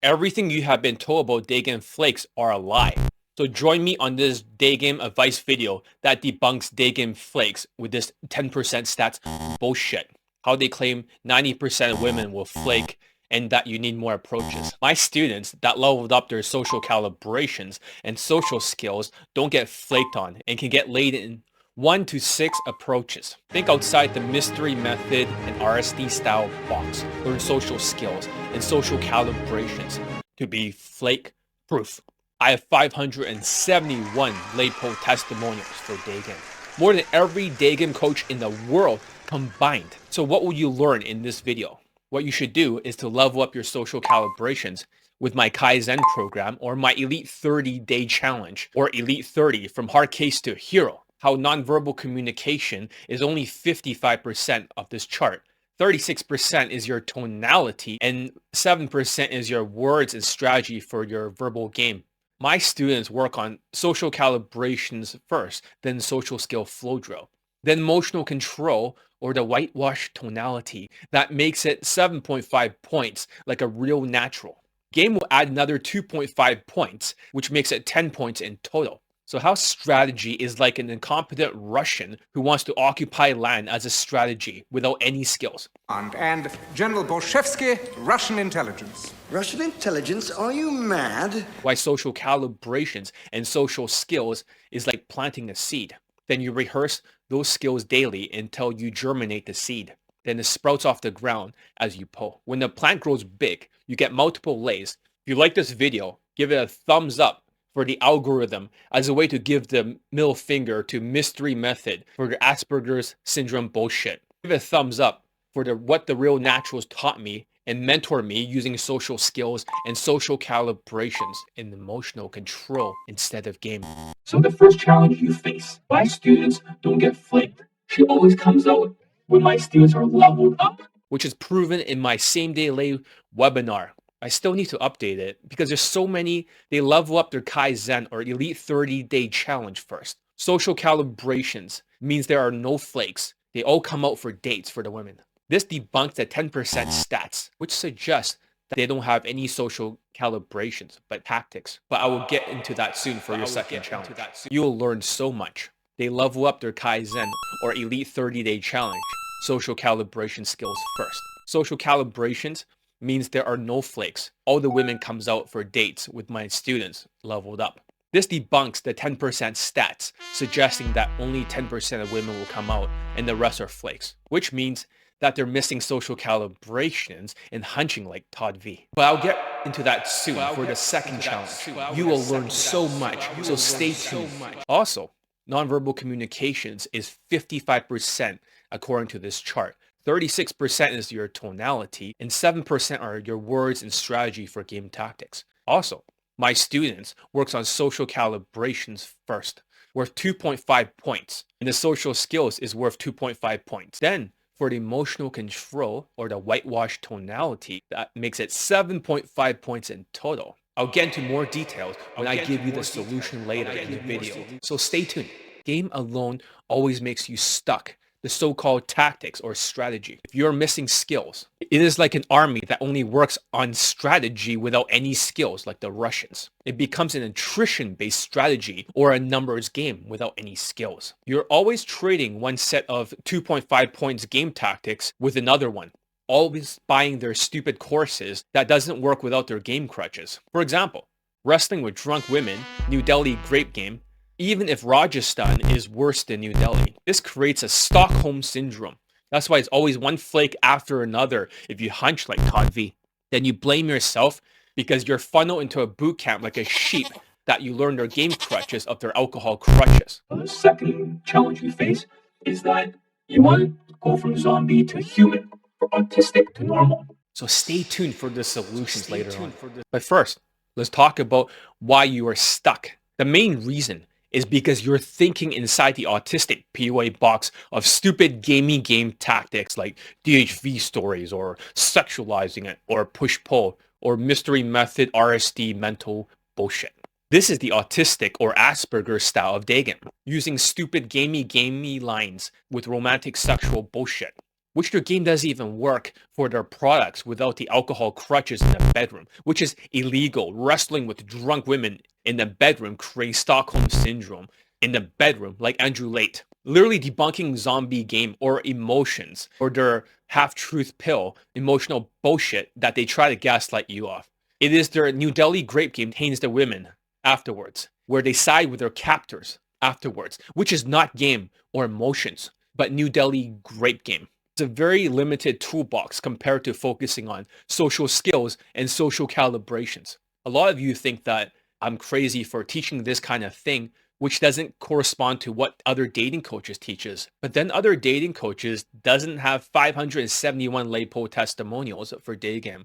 Everything you have been told about Daygame flakes are a lie. So join me on this Daygame advice video that debunks Daygame flakes with this 10% stats bullshit. How they claim 90% of women will flake and that you need more approaches. My students that leveled up their social calibrations and social skills don't get flaked on and can get laid in 1 to 6 approaches. Think outside the mystery method and RSD style box. Learn social skills and social calibrations to be flake proof. I have 571 LayPo testimonials for Daygame. More than every Daygame coach in the world combined. So what will you learn in this video? What you should do is to level up your social calibrations with my Kaizen program or my Elite 30-day challenge or Elite 30 from hard case to hero. How nonverbal communication is only 55% of this chart. 36% is your tonality and 7% is your words and strategy for your verbal game. My students work on social calibrations first, then social skill flow drill, then emotional control or the whitewash tonality that makes it 7.5 points like a real natural. Game will add another 2.5 points, which makes it 10 points in total. So how strategy is like an incompetent Russian who wants to occupy land as a strategy without any skills. And General Bolshevsky, Russian intelligence. Russian intelligence? Are you mad? Why social calibrations and social skills is like planting a seed. Then you rehearse those skills daily until you germinate the seed. Then it sprouts off the ground as you pull. When the plant grows big, you get multiple lays. If you like this video, give it a thumbs up for the algorithm as a way to give the middle finger to mystery method for the Asperger's syndrome bullshit. Give it a thumbs up for what the real naturals taught me and mentor me using social skills and social calibrations and emotional control instead of game. So the first challenge you face, my students don't get flaked. She always comes out when my students are leveled up. Which is proven in my same day lay webinar. I still need to update it because there's so many, they level up their Kaizen or Elite 30-day challenge first. Social calibrations means there are no flakes. They all come out for dates for the women. This debunks the 10% stats, which suggests that they don't have any social calibrations, but tactics. But I will get into that soon for your second challenge. You will learn so much. They level up their Kaizen or Elite 30-day challenge. Social calibration skills first. Social calibrations means there are no flakes. All the women comes out for dates with my students leveled up. This debunks the 10% stats, suggesting that only 10% of women will come out and the rest are flakes, which means that they're missing social calibrations and hunching like Todd V. But I'll get into that soon for the second challenge. You will learn so much, so stay tuned. Also, nonverbal communications is 55% according to this chart. 36% is your tonality, and 7% are your words and strategy for game tactics. Also, my students works on social calibrations first, worth 2.5 points, and the social skills is worth 2.5 points. Then, for the emotional control or the whitewash tonality, that makes it 7.5 points in total. I'll get into more details when I give you the solution later in the video, so stay tuned. Game alone always makes you stuck. The so-called tactics or strategy. If you're missing skills, it is like an army that only works on strategy without any skills like the Russians. It becomes an attrition-based strategy or a numbers game without any skills. You're always trading one set of 2.5 points game tactics with another one. Always buying their stupid courses that doesn't work without their game crutches. For example, wrestling with drunk women, New Delhi grape game, even if Rajasthan is worse than New Delhi. This creates a Stockholm syndrome. That's why it's always one flake after another if you hunch like Todd V. Then you blame yourself because you're funneled into a boot camp like a sheep that you learn their game crutches of their alcohol crutches. The second challenge you face is that you want to go from zombie to human, from autistic to normal. So stay tuned for the solutions later on. But first, let's talk about why you are stuck. The main reason is because you're thinking inside the autistic POA box of stupid gamey game tactics like DHV stories or sexualizing it or push-pull or mystery method RSD mental bullshit. This is the autistic or Asperger style of Daygame, using stupid gamey lines with romantic sexual bullshit, which their game doesn't even work for their products without the alcohol crutches in the bedroom, which is illegal. Wrestling with drunk women in the bedroom creates Stockholm Syndrome in the bedroom, like Andrew Late. Literally debunking zombie game or emotions or their half-truth pill, emotional bullshit that they try to gaslight you off. It is their New Delhi grape game contains the women afterwards, where they side with their captors afterwards, which is not game or emotions, but New Delhi grape game. It's a very limited toolbox compared to focusing on social skills and social calibrations. A lot of you think that I'm crazy for teaching this kind of thing, which doesn't correspond to what other dating coaches teaches. But then other dating coaches doesn't have 571 LAPO testimonials for Daygame.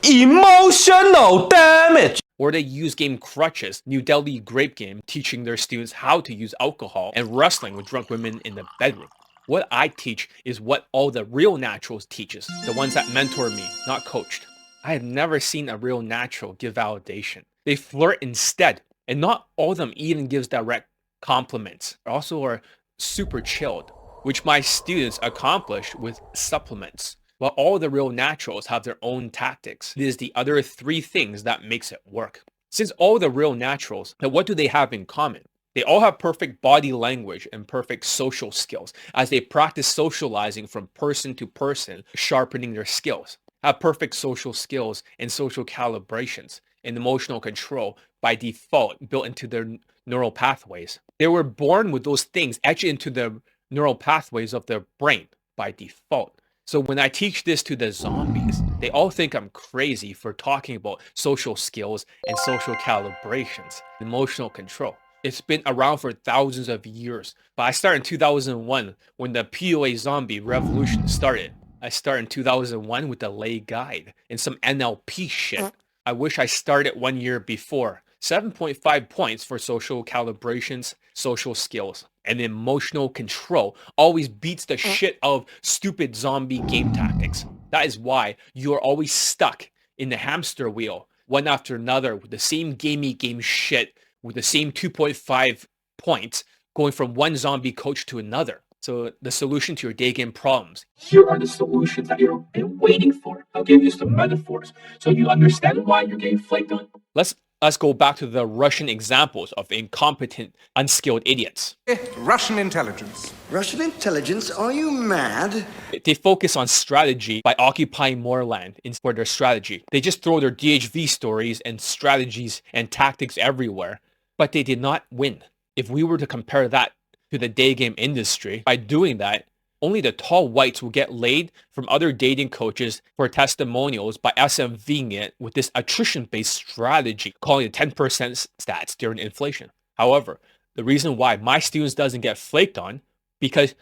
Emotional damage. Or they use game crutches, New Delhi grape game, teaching their students how to use alcohol and wrestling with drunk women in the bedroom. What I teach is what all the real naturals teaches, the ones that mentor me, not coached. I have never seen a real natural give validation. They flirt instead, and not all of them even gives direct compliments. Also are super chilled, which my students accomplish with supplements. While all the real naturals have their own tactics, it is the other three things that makes it work. Since all the real naturals, then what do they have in common? They all have perfect body language and perfect social skills as they practice socializing from person to person, sharpening their skills. Have perfect social skills and social calibrations and emotional control by default built into their neural pathways. They were born with those things etched into the neural pathways of their brain by default. So when I teach this to the zombies, they all think I'm crazy for talking about social skills and social calibrations, emotional control. It's been around for thousands of years, but I started in 2001 when the POA zombie revolution started. I started in 2001 with the lay guide and some NLP shit. I wish I started 1 year before. 7.5 points for social calibrations, social skills, and emotional control always beats the shit out of stupid zombie game tactics. That is why you are always stuck in the hamster wheel, one after another, with the same gamey game shit, with the same 2.5 points, going from one zombie coach to another. So the solution to your day game problems. Here are the solutions that you've been waiting for. I'll give you some metaphors so you understand why you're getting flaked on. Let's go back to the Russian examples of incompetent, unskilled idiots. Russian intelligence. Russian intelligence? Are you mad? They focus on strategy by occupying more land for their strategy. They just throw their DHV stories and strategies and tactics everywhere, but they did not win. If we were to compare that to the day game industry, by doing that, only the tall whites will get laid from other dating coaches for testimonials by SMVing it with this attrition-based strategy, calling it 10% stats during inflation. However, the reason why my students doesn't get flaked on because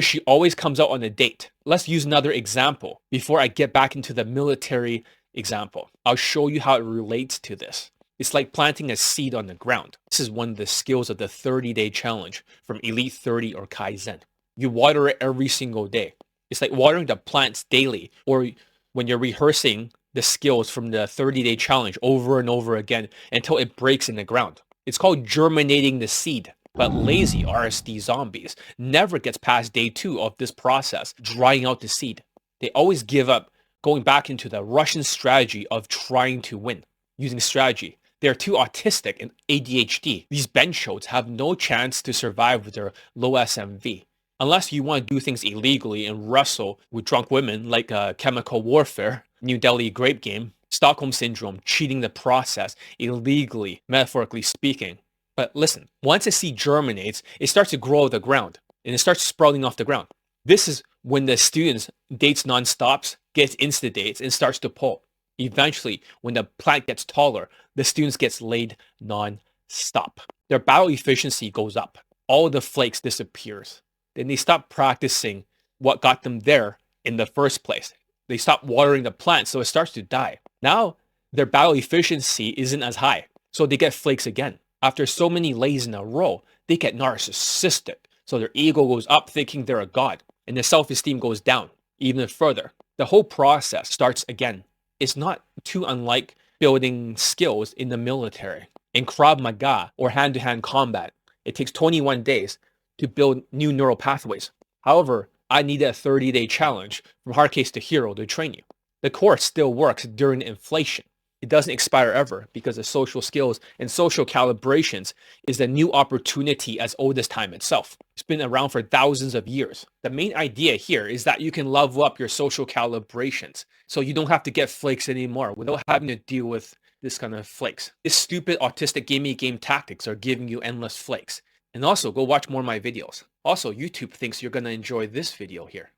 she always comes out on a date. Let's use another example before I get back into the military example. I'll show you how it relates to this. It's like planting a seed on the ground. This is one of the skills of the 30-day challenge from Elite 30 or Kaizen. You water it every single day. It's like watering the plants daily, or when you're rehearsing the skills from the 30-day challenge over and over again until it breaks in the ground. It's called germinating the seed. But lazy RSD zombies never gets past day 2 of this process, drying out the seed. They always give up going back into the Russian strategy of trying to win. Using strategy, they are too autistic and ADHD. These benchotes have no chance to survive with their low SMV. Unless you want to do things illegally and wrestle with drunk women like chemical warfare, New Delhi grape game, Stockholm Syndrome, cheating the process illegally, metaphorically speaking. But listen, once a seed germinates, it starts to grow out of the ground and it starts sprouting off the ground. This is when the students dates non-stops, gets insta-dates and starts to pull. Eventually, when the plant gets taller, the students gets laid non-stop. Their battle efficiency goes up. All the flakes disappears. Then they stop practicing what got them there in the first place. They stop watering the plant, so it starts to die. Now, their battle efficiency isn't as high, so they get flakes again. After so many lays in a row, they get narcissistic, so their ego goes up thinking they're a god, and their self-esteem goes down even further. The whole process starts again. It's not too unlike building skills in the military. In Krav Maga, or hand-to-hand combat, it takes 21 days to build new neural pathways. However, I needed a 30-day challenge from hard case to hero to train you. The course still works during inflation. It doesn't expire ever because the social skills and social calibrations is a new opportunity as old as time itself. It's been around for thousands of years. The main idea here is that you can level up your social calibrations so you don't have to get flakes anymore without having to deal with this kind of flakes. This stupid autistic gamey game tactics are giving you endless flakes. And also, go watch more of my videos. Also, YouTube thinks you're going to enjoy this video here.